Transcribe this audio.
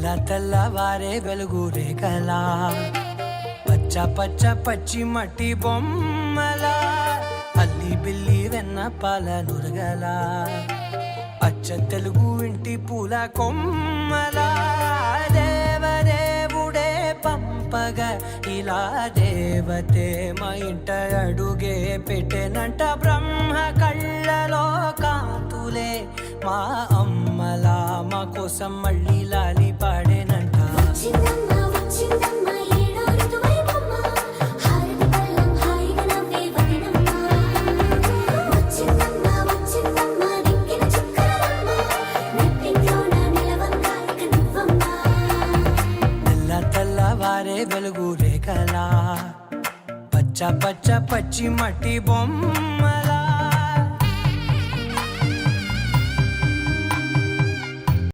తెల్ల తెల్లవారే వెలుగు రేఖలా పచ్చ పచ్చ పచ్చి మట్టి బొమ్మలా అల్లి బిల్లి వెన్న పాల నురగలా అచ్చ తెలుగు ఇంటి పూల కొమ్మలా దేవదేవుడే పంపగా ఇలా దేవతే మా ఇంట అడుగే పెట్టెనంట బ్రహ్మ కళ్ళలో కాంతులే మా అమ్మలా మా కోసం మళ్ళీ లాలి పాడేనంట. తెల్లవారే వెలుగు రేఖలా పచ్చ పచ్చ పచ్చి మట్టి బొమ్మ